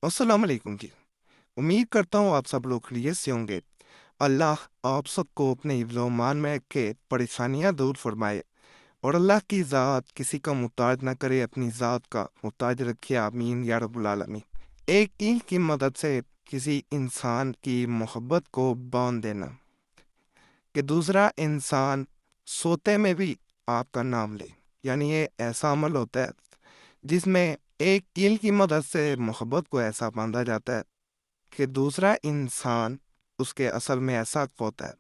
अस्सलाम वालेकुम जी। उम्मीद करता हूँ आप सब लोग खैरियत से होंगे। अल्लाह आप सबको अपने हिफ्ज़-ओ-मान में रख के परेशानियाँ दूर फरमाए और अल्लाह की ज़ात किसी का मुहताज ना करे, अपनी ज़ात का मुहताज रखे। आमीन या रब्बुल आलमीन। एक कील की मदद से किसी इंसान की मोहब्बत को बांध देना कि दूसरा इंसान सोते में भी आपका नाम ले, यानी ये ऐसा अमल होता है जिसमें एक कील की मदद से मोहब्बत को ऐसा बांधा जाता है कि दूसरा इंसान उसके असल में ऐसा होता है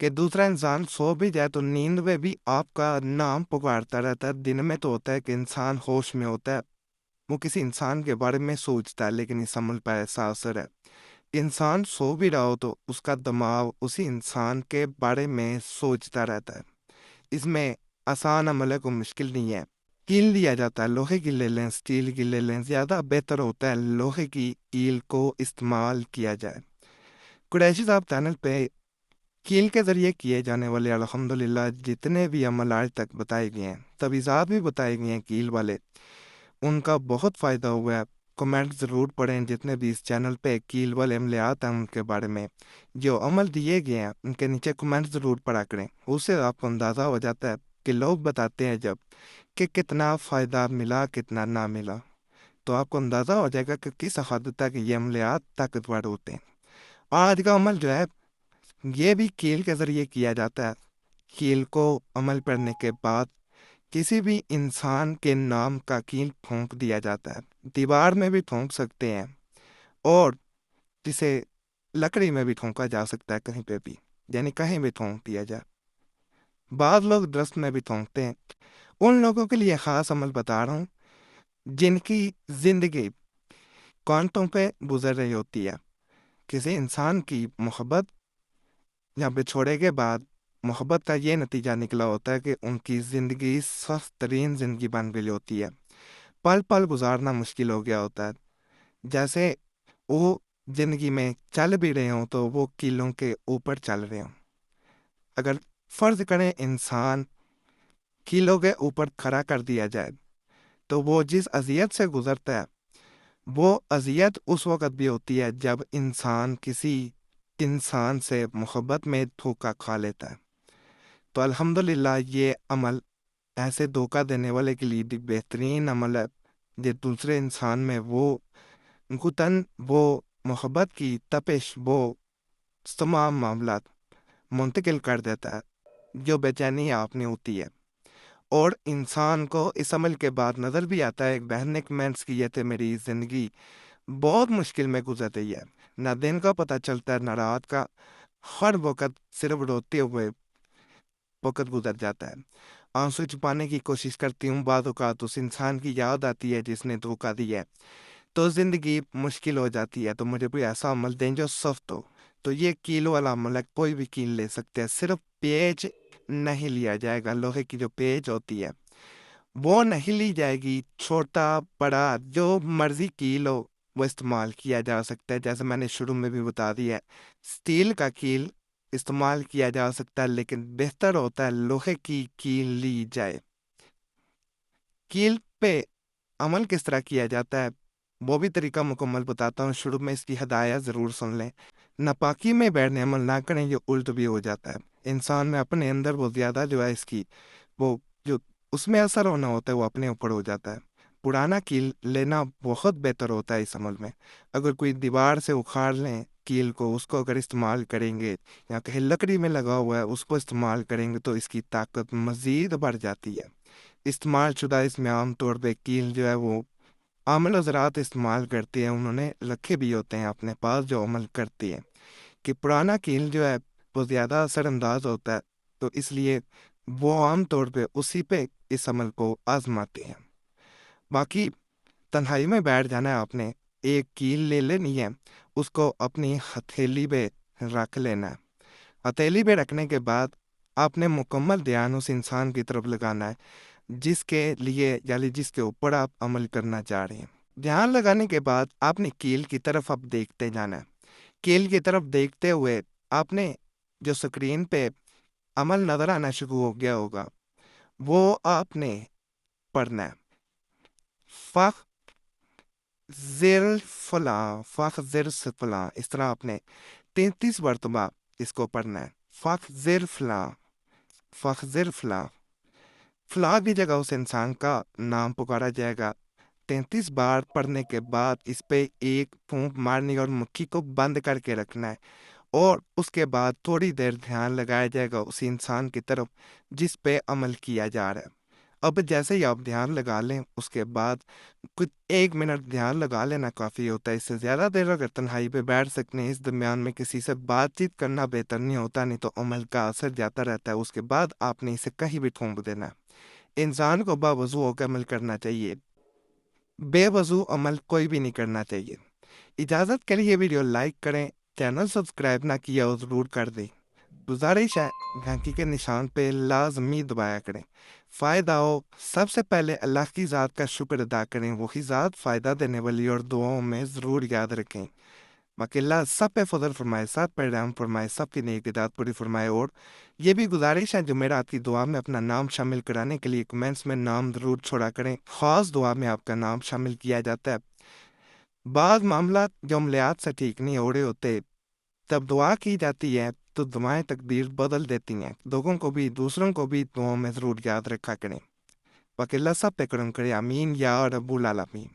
कि दूसरा इंसान सो भी जाए तो नींद में भी आपका नाम पुकारता रहता है। दिन में तो होता है कि इंसान होश में होता है, वो किसी इंसान के बारे में सोचता है, लेकिन इस अमल पर ऐसा असर है, इंसान सो भी रहा हो तो उसका दिमाग उसी इंसान के बारे में सोचता रहता है। इसमें आसान अमल है, कोई मुश्किल नहीं है। कील लिया जाता है, लोहे की ले लें, स्टील की ले लें, ज़्यादा बेहतर होता है लोहे की कील को इस्तेमाल किया जाए। कुरैशी साहब चैनल पे कील के ज़रिए किए जाने वाले अल्हम्दुलिल्लाह जितने भी अमल आज तक बताए गए हैं, तवीज़ात भी बताए गए हैं कील वाले, उनका बहुत फ़ायदा हुआ है। कमेंट ज़रूर पढ़ें, जितने भी इस चैनल पे कील वाले अमले आते हैं उनके बारे में जो अमल दिए गए हैं उनके नीचे कमेंट ज़रूर पढ़ा करें। उससे आपको अंदाज़ा हो जाता है कि लोग बताते हैं जब कि कितना फ़ायदा मिला कितना ना मिला, तो आपको अंदाज़ा हो जाएगा कि किस हद तक ये अमलियात ताकतवर होते हैं। आज का अमल जो है ये भी कील के ज़रिए किया जाता है। कील को अमल करने के बाद किसी भी इंसान के नाम का कील ठोंक दिया जाता है। दीवार में भी ठोंक सकते हैं और जिसे लकड़ी में भी ठोंका जा सकता है, कहीं पे भी, यानी कहीं भी ठोंक दिया जाए। बाद लोग दस्त में भी ठोंकते हैं। उन लोगों के लिए ख़ास अमल बता रहा हूँ जिनकी ज़िंदगी कांटों पे गुजर रही होती है। किसी इंसान की मोहब्बत या बिछोड़े के बाद मोहब्बत का ये नतीजा निकला होता है कि उनकी ज़िंदगी सख्त तरीन ज़िंदगी बन गई होती है। पल पल गुजारना मुश्किल हो गया होता है। जैसे वो ज़िंदगी में चल भी रहे हों तो वो कीलों के ऊपर चल रहे हों। अगर फ़र्ज़ करें इंसान कीलों के ऊपर खड़ा कर दिया जाए तो वो जिस अज़ियत से गुज़रता है वो अज़ियत उस वक़्त भी होती है जब इंसान किसी इंसान से मोहब्बत में धोखा खा लेता है। तो अल्हम्दुलिल्लाह ये अमल ऐसे धोखा देने वाले के लिए बेहतरीन अमल है जो दूसरे इंसान में वो घुटन, वो मोहब्बत की तपिश, वो तमाम मामलात मुंतकिल कर देता है जो बेचैनी आपने होती है। और इंसान को इस अमल के बाद नज़र भी आता है, एक बहन ने कमेंट्स किए थे, मेरी ज़िंदगी बहुत मुश्किल में गुजर रही है, ना दिन का पता चलता है ना रात का, हर वक्त सिर्फ रोते हुए वक्त गुजर जाता है। आंसू छुपाने की कोशिश करती हूँ, बाद औक़ात उस इंसान की याद आती है जिसने धोखा दिया है, तो ज़िंदगी मुश्किल हो जाती है। तो मुझे कोई ऐसा अमल दें जो सख्त हो, तो ये कील वाला अमल है, कोई भी कील ले सकते हैं, सिर्फ पेज नहीं लिया जाएगा। लोहे की जो पेज होती है वो नहीं ली जाएगी, छोटा बड़ा जो मर्जी कील हो वो इस्तेमाल किया जा सकता है। जैसे मैंने शुरू में भी बता दिया है, स्टील का कील इस्तेमाल किया जा सकता है, लेकिन बेहतर होता है लोहे की कील ली जाए। कील पे अमल किस तरह किया जाता है वो भी तरीका मुकम्मल बताता हूँ, शुरू में इसकी हदायत ज़रूर सुन लें। नापाकी में बैठने अमल ना करें, ये उल्ट भी हो जाता है। इंसान में अपने अंदर वो ज़्यादा जो है इसकी वो जो उसमें असर होना होता है वो अपने ऊपर हो जाता है। पुराना कील लेना बहुत बेहतर होता है इस अमल में। अगर कोई दीवार से उखाड़ लें कील को, उसको अगर इस्तेमाल करेंगे या कहीं लकड़ी में लगा हुआ है उसको इस्तेमाल करेंगे तो इसकी ताकत मज़ीद बढ़ जाती है। इस्तेमाल शुदा इसमें आम तौर पे कील जो है वो आम हज़रात इस्तेमाल करते हैं, उन्होंने रखे भी होते हैं अपने पास जो अमल करती है कि पुराना कील जो है वो ज़्यादा असरअंदाज होता है, तो इसलिए वो आम तौर पे उसी पे इस अमल को आजमाते हैं। बाकी तन्हाई में बैठ जाना है आपने, एक कील ले लेनी है, उसको अपनी हथेली पे रख लेना है। हथेली पे रखने के बाद आपने मुकम्मल ध्यान उस इंसान की तरफ लगाना है जिसके लिए यानी जिसके ऊपर आप अमल करना चाह रहे हैं। ध्यान लगाने के बाद आपने कील की तरफ अब देखते जाना है। कील की तरफ देखते हुए आपने जो स्क्रीन पे अमल नजर आना शुरू हो गया होगा वो आपने पढ़ना है। फ़ زیر فلاں فخ زر فلاں، اس طرح آپ نے 33 مرتبہ اس کو پڑھنا ہے۔ فخ زر فلاں، فخ زر فلاں، فلاں کی جگہ اس انسان کا نام پکارا جائے گا۔ 33 بار پڑھنے کے بعد اس پہ ایک پھونک مارنی اور مکھی کو بند کر کے رکھنا ہے، اور اس کے بعد تھوڑی دیر دھیان لگایا جائے گا اس انسان کی طرف جس پہ عمل کیا جا رہا ہے۔ اب جیسے ہی آپ دھیان لگا لیں، اس کے بعد کچھ 1 منٹ دھیان لگا لینا کافی ہوتا ہے۔ اس سے زیادہ دیر اگر تنہائی پہ بیٹھ سکتے ہیں، اس درمیان میں کسی سے بات چیت کرنا بہتر نہیں ہوتا، نہیں تو عمل کا اثر جاتا رہتا ہے۔ اس کے بعد آپ نے اسے کہیں بھی پھونک دینا ہے۔ انسان کو باوضو ہو کے عمل کرنا چاہیے، بے وضو عمل کوئی بھی نہیں کرنا چاہیے۔ اجازت کے لیے ویڈیو لائک کریں، چینل سبسکرائب نہ کیا ہو ضرور کر دیں۔ گزارش ہے گھنٹی کے نشان پہ لازمی دبایا کریں۔ فائدہ ہو، سب سے پہلے اللہ کی ذات کا شکر ادا کریں، وہی ذات فائدہ دینے والی، اور دعاؤں میں ضرور یاد رکھیں۔ باقی اللہ سب پہ فضل فرمائے، سب پہ رحم فرمائے، سب کی نیک ارادات پوری فرمائے۔ اور یہ بھی گزارش ہے جمعرات کی دعا میں اپنا نام شامل کرانے کے لیے کمنٹس میں نام ضرور چھوڑا کریں، خاص دعا میں آپ کا نام شامل کیا جاتا ہے۔ بعض معاملات جو عملیات سے ٹھیک نہیں ہو رہے ہوتے، تب دعا کی جاتی ہے تو دعائیں تقدیر بدل دیتی ہیں۔ لوگوں کو بھی، دوسروں کو بھی دعاؤں میں ضرور یاد رکھا کریں۔ باقی اللہ سب پہ کرم کرے، آمین یا رب العالمین۔